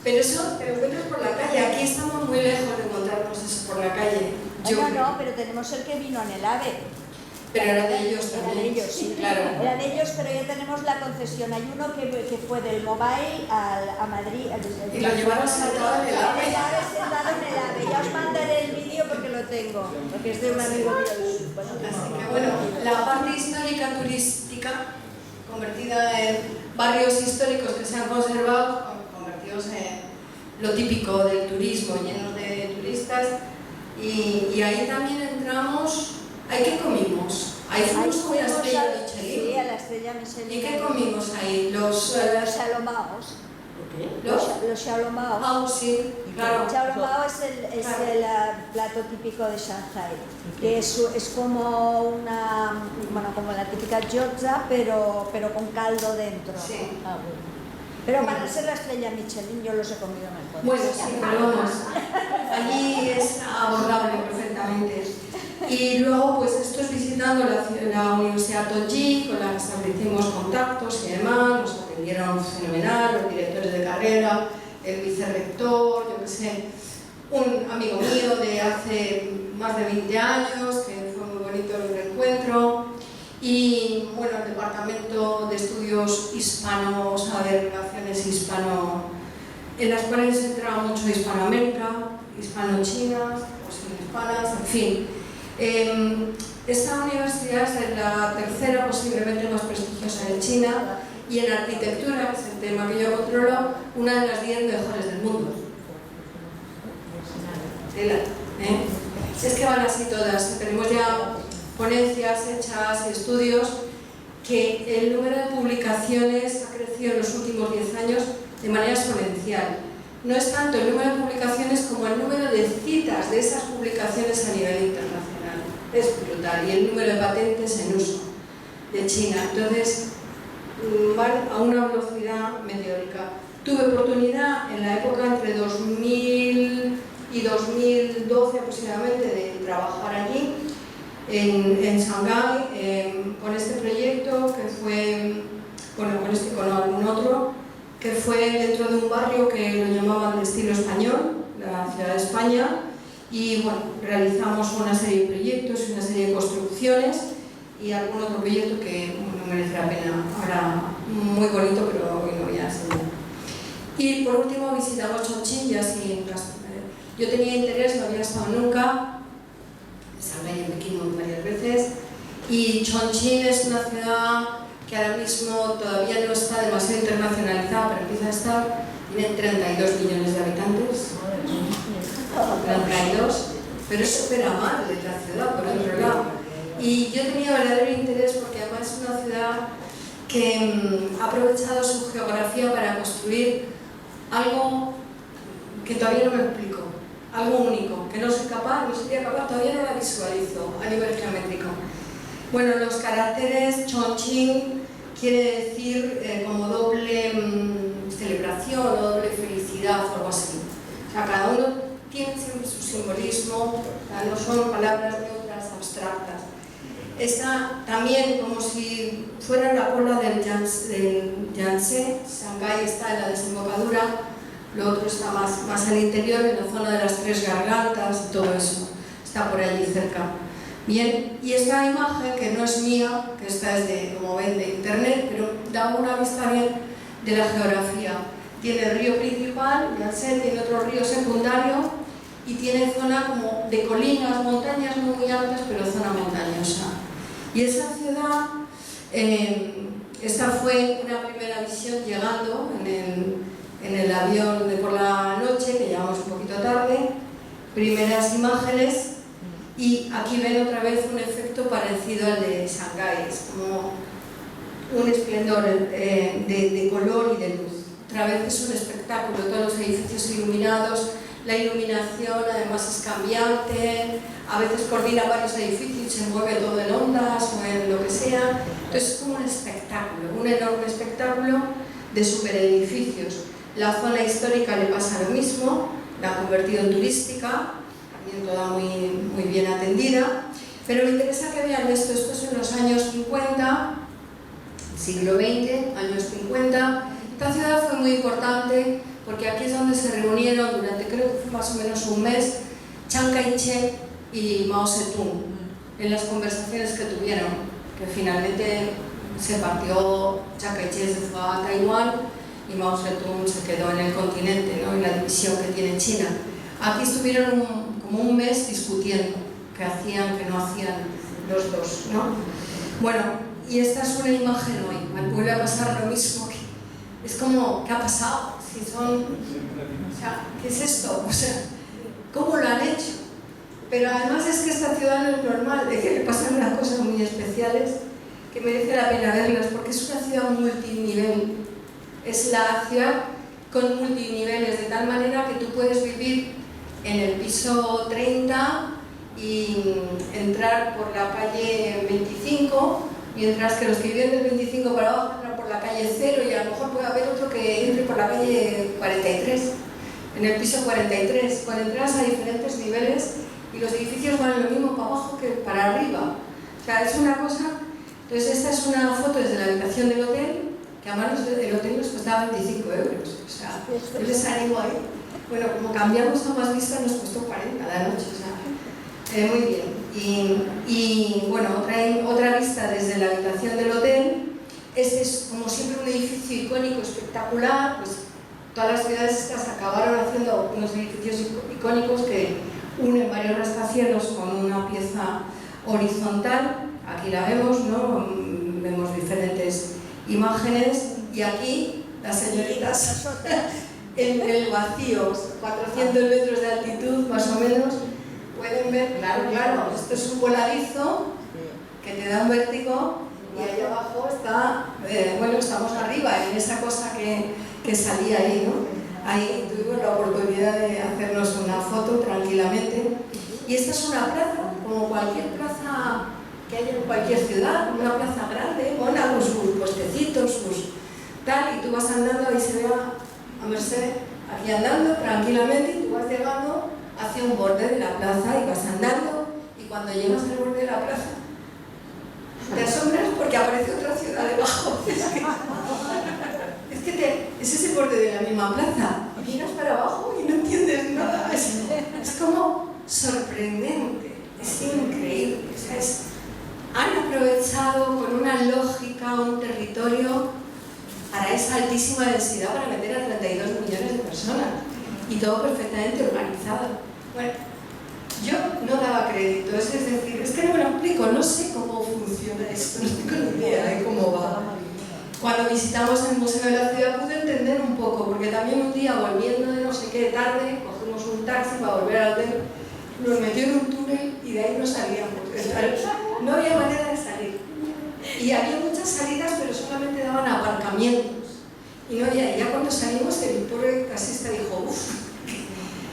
pero eso te lo encuentras por la calle. Aquí estamos muy lejos de encontrarnos eso por la calle. No, pero tenemos el que vino en el AVE. Pero era de ellos también. Era de ellos, sí. Claro. Era de ellos, pero ya tenemos la concesión. Hay uno que fue del Mobile a Madrid. Y lo llevaron sentado en el AVE. Sentado en el AVE. Ya os mandaré el vídeo porque lo tengo. Porque es de un amigo mío. Así que bueno, la parte histórica turística, convertida en barrios históricos que se han conservado, convertidos en lo típico del turismo, llenos de turistas. Y ahí también entramos. ¿Ahí qué comimos? Ahí fuimos con la estrella Michelin. Sí, a la estrella Michelin. ¿Y qué comimos ahí? Los xalomaos. ¿Los? Xalomaos. Ah, sí, claro. El xalomao es el plato típico de Shanghai, que es como una, bueno, como la típica gyoza, pero con caldo dentro. Sí. Pero para ser la estrella Michelin yo los he comido mejor. Bueno, sí, pero vamos, allí es abordable perfectamente. Y luego, pues esto es visitando la Universidad Tongji, con la que establecimos contactos y demás, nos atendieron fenomenal, los directores de carrera, el vicerrector, yo qué sé, un amigo mío de hace más de 20 años, que fue muy bonito el reencuentro, y bueno, el departamento de estudios hispanos, de relaciones hispano, en las cuales entraba mucho Hispanoamérica, hispano-chinas, o sin hispanas, en fin. Esta universidad es la tercera, posiblemente más prestigiosa de China, y en arquitectura, que es el tema que yo controlo, una de las 10 mejores del mundo. Es que van así todas, tenemos ya ponencias hechas y estudios que el número de publicaciones ha crecido en los últimos 10 años de manera exponencial. No es tanto el número de publicaciones como el número de citas de esas publicaciones a nivel internacional. Es brutal. Y el número de patentes en uso de China. Entonces, van a una velocidad meteórica. Tuve oportunidad en la época entre 2000 y 2012 aproximadamente de trabajar allí, en Shanghái, con este proyecto que fue, bueno, con algún otro, que fue dentro de un barrio que lo llamaban de estilo español, la ciudad de España, y bueno, realizamos una serie de proyectos y una serie de construcciones y algún otro proyecto que no merece la pena, ahora muy bonito, pero hoy no voy a enseñar. Y por último visitamos Chongqing, y así yo tenía interés, no había estado nunca, Shanghái y Pekín varias veces, y Chongqing es una ciudad que ahora mismo todavía no está demasiado internacionalizada, pero empieza a estar, tiene 32 millones de habitantes, 32, pero es súper amable la ciudad, por otro lado. Y yo tenía verdadero interés porque además es una ciudad que ha aprovechado su geografía para construir algo que todavía no me explico, algo único, que no soy capaz, no sería capaz, todavía no la visualizo a nivel geométrico. Bueno, los caracteres Chongqing quiere decir como doble celebración o doble felicidad o algo así. O sea, cada uno tiene siempre su simbolismo, o sea, no son palabras neutras abstractas. Está también como si fuera la cola del Yangtze, Shanghái está en la desembocadura, lo otro está más al interior, en la zona de las tres gargantas y todo eso, está por allí cerca. Bien, y esta imagen, que no es mía, que esta es de, como ven, de internet, pero da una vista bien de la geografía. Tiene el río principal, Yangtze, tiene otro río secundario y tiene zona como de colinas, montañas no muy altas, pero zona montañosa. Y esa ciudad, esta fue una primera visión llegando en el avión de por la noche, que llegamos un poquito tarde, primeras imágenes. Y aquí ven otra vez un efecto parecido al de Shanghái, es como un esplendor de color y de luz. Otra vez es un espectáculo, todos los edificios iluminados, la iluminación además es cambiante, a veces coordina varios edificios y se mueve todo en ondas o en lo que sea. Entonces es como un espectáculo, un enorme espectáculo de superedificios. La zona histórica le pasa lo mismo, la ha convertido en turística, también toda muy bien atendida. Pero me interesa que vean esto es en los años 50, siglo XX, años 50. Esta ciudad fue muy importante porque aquí es donde se reunieron durante, creo que fue más o menos un mes, Chiang Kai-shek y Mao Zedong en las conversaciones que tuvieron, que finalmente se partió, Chiang Kai-shek se fue a Taiwán y Mao Zedong se quedó en el continente, ¿no? En la división que tiene China. Aquí estuvieron como un mes discutiendo qué hacían, qué no hacían los dos, ¿no? Bueno, y esta es una imagen hoy, me vuelve a pasar lo mismo. Es como, ¿qué ha pasado? Si son, o sea, ¿qué es esto? O sea, ¿cómo lo han hecho? Pero además es que esta ciudad no es normal, de que le pasan unas cosas muy especiales que merece la pena verlas, porque es una ciudad multinivel. Es la ciudad con multiniveles, de tal manera que tú puedes vivir en el piso 30 y entrar por la calle 25, mientras que los que viven del 25 para abajo entran por la calle 0 y a lo mejor puede haber otro que entre por la calle 43, en el piso 43, con entradas a diferentes niveles y los edificios van lo mismo para abajo que para arriba. O sea, es una cosa. Entonces esta es una foto desde la habitación del hotel, que además el hotel nos costaba 25 euros. O sea, yo les animo ahí. Bueno, como cambiamos a más vista nos costó 40 la noche. O sea, muy bien. Y bueno, otra vista desde la habitación del hotel. Este es como siempre un edificio icónico espectacular, pues todas las ciudades estas acabaron haciendo unos edificios icónicos que unen varios rascacielos con una pieza horizontal. Aquí la vemos, ¿no? Vemos diferentes imágenes y aquí las señoritas en el vacío, 400 metros de altitud más o menos. Pueden ver, claro, esto es un voladizo que te da un vértigo y ahí abajo está, bueno, estamos arriba en esa cosa que salía ahí, ¿no? Ahí tuvimos la oportunidad de hacernos una foto tranquilamente. Y esta es una plaza, como cualquier plaza que hay en cualquier ciudad, una plaza grande, buena, con sus puestecitos, sus tal, y tú vas andando, ahí se ve a Merced, aquí andando tranquilamente, y tú vas llegando hacia un borde de la plaza y vas andando, y cuando llegas al borde de la plaza te asombras porque aparece otra ciudad debajo. Es ese borde de la misma plaza, y miras para abajo y no entiendes nada. Es como sorprendente, es increíble. O sea, han aprovechado con una lógica un territorio para esa altísima densidad para meter a 32 millones de personas. Y todo perfectamente organizado. Bueno, yo no daba crédito, es decir, es que no me lo explico, no sé cómo funciona esto, no tengo ni idea de cómo va. Cuando visitamos el Museo de la Ciudad pude entender un poco, porque también un día volviendo de no sé qué tarde, cogimos un taxi para volver al hotel, nos metió en un túnel y de ahí no salíamos. No había manera de salir. Y había muchas salidas, pero solamente daban aparcamientos. Y no había, ya cuando salimos, el pobre taxista dijo, uff,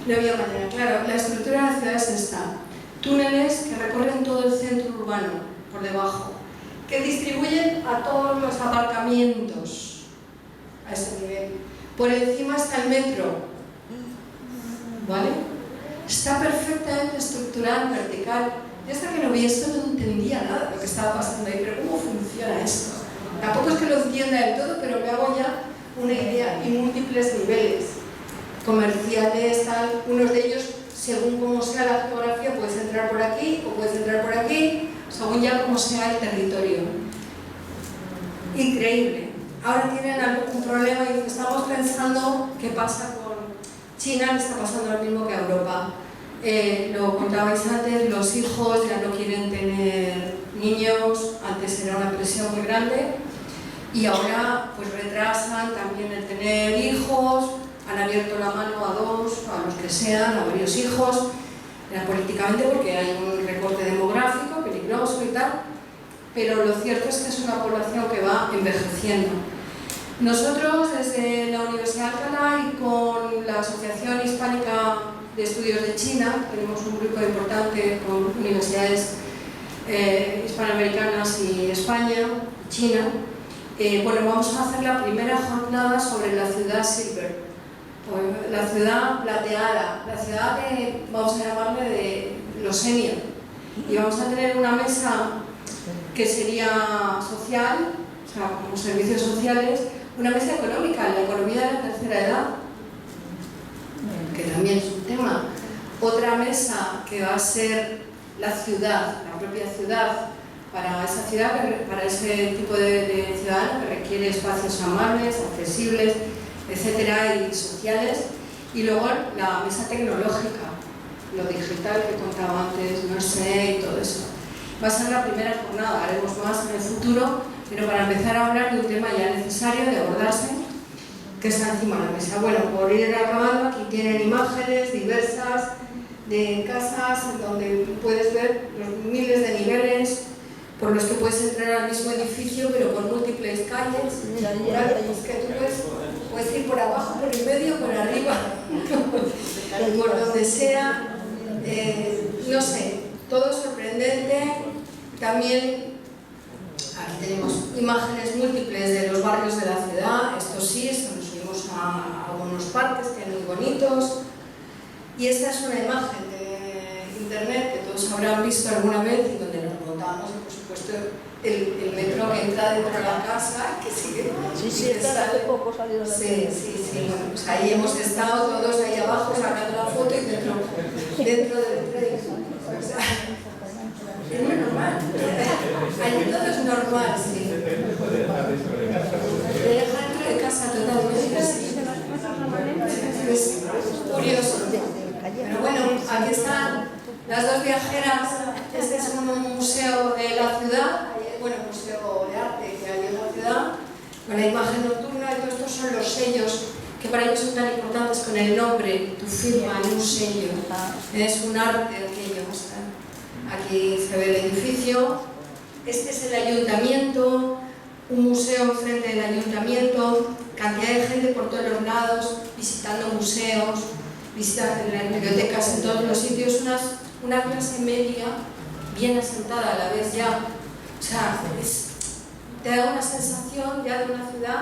no había manera. Claro, la estructura de la ciudad es esta. Túneles que recorren todo el centro urbano, por debajo, que distribuyen a todos los aparcamientos a ese nivel. Por encima está el metro, ¿vale? Está perfectamente estructurado en vertical. Yo hasta que no vi esto no entendía nada de lo que estaba pasando ahí, pero ¿cómo funciona esto? Tampoco es que lo entienda del todo, pero me hago ya una idea, y múltiples niveles comerciales, tal, unos de ellos, según cómo sea la geografía, puedes entrar por aquí o puedes entrar por aquí, según ya cómo sea el territorio. Increíble. Ahora tienen algún problema y estamos pensando qué pasa con China, le está pasando lo mismo que a Europa. Lo contabais antes, los hijos ya no quieren tener niños, antes era una presión muy grande, y ahora pues retrasan también el tener hijos, han abierto la mano a dos, a los que sean, a varios hijos. políticamente porque hay un recorte demográfico peligroso y tal, pero lo cierto es que es una población que va envejeciendo. Nosotros desde la Universidad de Alcalá y con la Asociación Hispánica de Estudios de China, tenemos un grupo importante con universidades hispanoamericanas y España, China, bueno, vamos a hacer la primera jornada sobre la ciudad silver, la ciudad plateada, la ciudad de, vamos a llamarle de los senior, y vamos a tener una mesa que sería social, o sea, como servicios sociales, una mesa económica, la economía de la tercera edad, que también es un tema. Otra mesa que va a ser la ciudad, la propia ciudad, para esa ciudad, para ese tipo de ciudadano que requiere espacios amables, accesibles, etcétera, y sociales. Y luego la mesa tecnológica, lo digital que contaba antes, no sé, y todo eso. Va a ser la primera jornada, haremos más en el futuro, pero para empezar a hablar de un tema ya necesario de abordarse, que está encima de la mesa. Bueno, por ir acabando, aquí tienen imágenes diversas de casas donde puedes ver los miles de niveles por los que puedes entrar al mismo edificio, pero con múltiples calles. Pues que tú puedes ir por abajo, por el medio, por arriba, por donde sea. No sé, todo sorprendente. También aquí tenemos imágenes múltiples de los barrios de la ciudad. Esto sí, esto nos subimos a algunos parques que son muy bonitos. Y esta es una imagen de internet que todos habrán visto alguna vez y donde nos montamos, por supuesto, el metro que entra dentro de la casa, que sigue. Sí, hace poco salió la sí, bueno, pues ahí hemos estado todos ahí abajo sacando la foto y dentro del tren. O sea, es muy normal. Ahí todo es normal, sí. Te deja dentro de casa totalmente. Es curioso. Pero bueno, aquí están las dos viajeras. Este es un museo de la ciudad, bueno, museo de arte que hay en la ciudad, con la imagen nocturna, y todos estos son los sellos que para ellos son tan importantes, con el nombre, tu firma en un sello. Es un arte aquello. Aquí se ve el edificio. Este es el ayuntamiento, un museo enfrente del ayuntamiento, cantidad de gente por todos los lados, visitando museos, visitando las bibliotecas en todos los sitios, una clase media bien asentada a la vez ya. O sea, te da una sensación ya de una ciudad,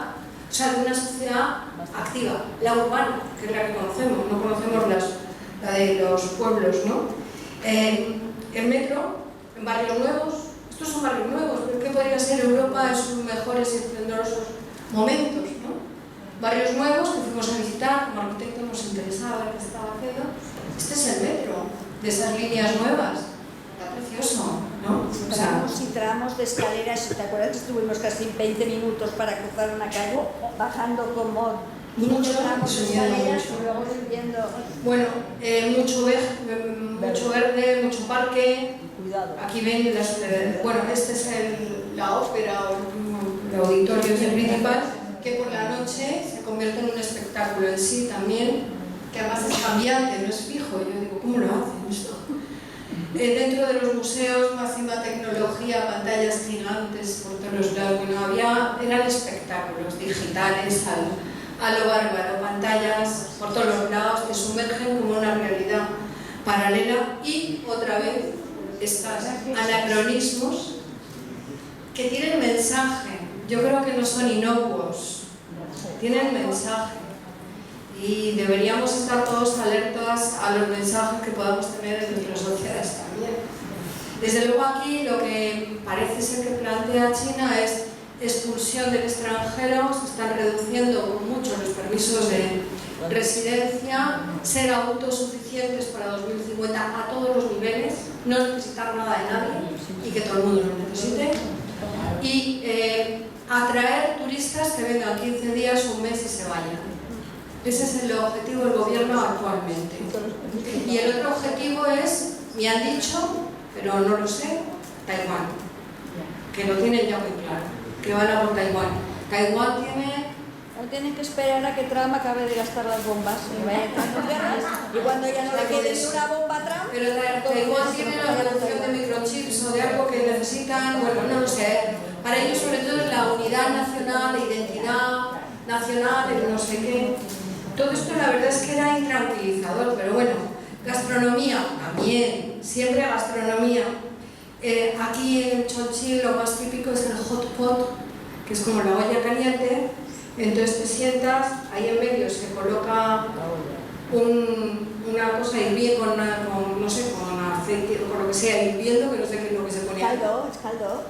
o sea, de una sociedad activa, la urbana, que es la que conocemos, no conocemos la de los pueblos, ¿no? El metro, en barrios nuevos, estos son barrios nuevos, pero ¿qué podría ser Europa en sus mejores y esplendorosos momentos, ¿no? Barrios nuevos que fuimos a visitar, como arquitecto nos interesaba ver qué estaba haciendo. Este es el metro, de esas líneas nuevas. Está precioso, ¿no? O sea, y tramos de escaleras, ¿te acuerdas que estuvimos casi 20 minutos para cruzar una calle, bajando como muchos tramos de escaleras y luego subiendo? Bueno, mucho verde, mucho parque. Cuidado. Aquí ven bueno, este es la ópera o el auditorio principal, que por la noche se convierte en un espectáculo en sí también, que además es cambiante, no es fijo. Yo digo, ¿cómo lo hacen esto? Dentro de los museos, máxima tecnología, pantallas gigantes por todos los lados. Bueno, eran espectáculos digitales a lo bárbaro, pantallas por todos los lados que sumergen como una realidad paralela. Y otra vez estos anacronismos que tienen mensaje. Yo creo que no son inocuos, tienen mensaje. Y deberíamos estar todos alertas a los mensajes que podamos tener en nuestras sociedades también. Desde luego aquí lo que parece ser que plantea China es expulsión del extranjero, se están reduciendo mucho los permisos de residencia, ser autosuficientes para 2050 a todos los niveles, no necesitar nada de nadie y que todo el mundo lo necesite, y atraer turistas que vengan 15 días, un mes y se vayan. Ese es el objetivo del gobierno actualmente. Y el otro objetivo es, me han dicho, pero no lo sé, Taiwán, que lo tienen ya muy claro, que van a por Taiwán. Taiwán tiene... No tienen que esperar a que Trump acabe de gastar las bombas y vaya entrando guerras, y cuando ya no le quede ni una bomba a Trump, Pero Taiwán tiene la producción de microchips o de algo que necesitan, bueno, no lo sé. Para ellos sobre todo es la unidad nacional, la identidad nacional, el no sé qué. Todo esto la verdad es que era intranquilizador, pero bueno, gastronomía también, siempre gastronomía. Aquí en Chongqing lo más típico es el hot pot, que es como la olla caliente. Entonces te sientas, ahí en medio se coloca una cosa hirviendo con, no sé, con aceite o con lo que sea hirviendo, que no sé qué es lo que se ponía. Caldo, es caldo.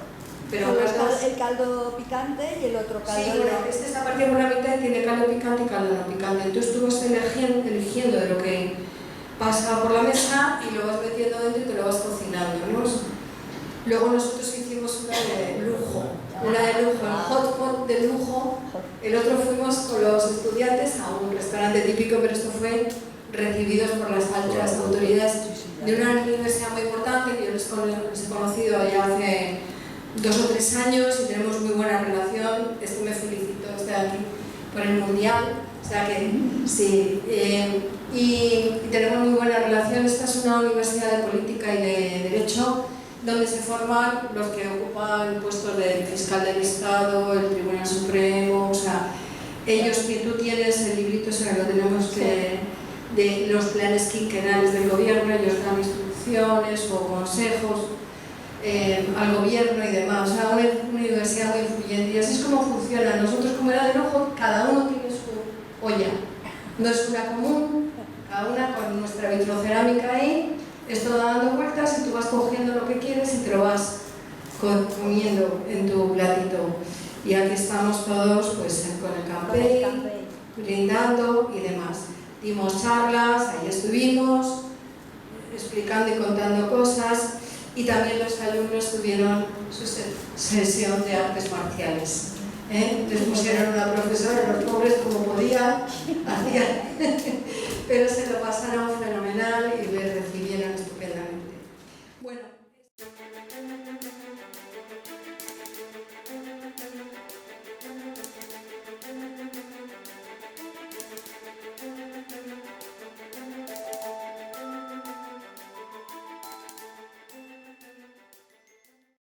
Pero el caldo picante y el otro caldo. Sí, bueno, este está partido por la mitad y tiene caldo picante y caldo no picante. Entonces tú vas eligiendo de lo que pasa por la mesa y lo vas metiendo dentro y te lo vas cocinando, ¿no? Luego nosotros hicimos una de lujo, el hot pot de lujo. El otro fuimos con los estudiantes a un restaurante típico, pero esto fue recibidos por las altas autoridades de una universidad muy importante que yo les he conocido ya hace 2 o 3 años y tenemos muy buena relación. Me felicito de estar aquí por el Mundial, o sea que sí, y tenemos muy buena relación. Esta es una universidad de política y de derecho donde se forman los que ocupan puestos de fiscal del Estado, el Tribunal Supremo, o sea, ellos que tú tienes el librito, o sea, lo tenemos que, de los planes quinquenales del gobierno, ellos dan instrucciones o consejos al gobierno y demás, o sea, una universidad muy influyente. Y así es como funciona. Nosotros, como era de lujo, cada uno tiene su olla, no es una común, cada una con nuestra vitrocerámica ahí. Esto dando vueltas y tú vas cogiendo lo que quieres y te lo vas comiendo en tu platito. Y aquí estamos todos pues, con el campé, brindando y demás. Dimos charlas, ahí estuvimos, explicando y contando cosas. Y también los alumnos tuvieron su sesión de artes marciales. Les pusieron una profesora, los pobres como podían, hacían